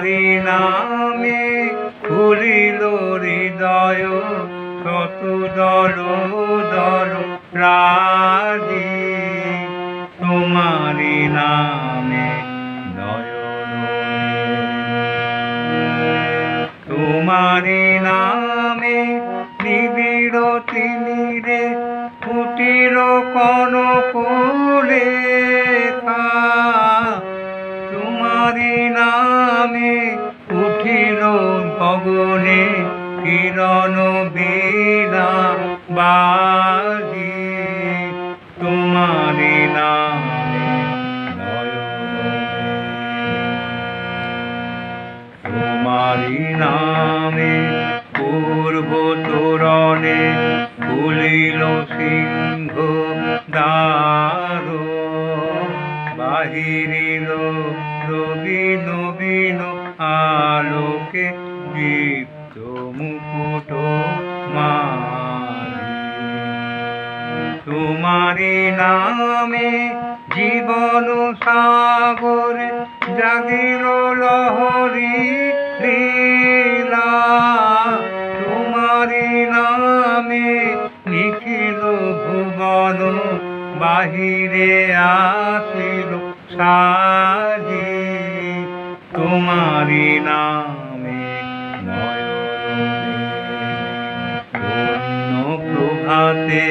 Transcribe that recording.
তোমারি নামে খুলিল হৃদয় শত দল দল রাজি তোমারি নামে নয়ন তোমারি নামে নিবিড় তিমিরে ফুটিল কনকুলে তোমারি নামে উঠিল গগনে কিরণ বীণা বাজি তোমারি নামে তোমারি নামে পূর্ব তোরণে খুলিল সিংহ দ্বার বাহিরিল রবি নবীন আলোকে দীপ্ত মুকুট মারি তোমারি নামে জীবন সাগরে জাগিল লহরী লীলা তোমারি নামে নিখিল ভুবন বাহিরে আসিল সাজি তোমারি নামে নয়ন প্রভাতে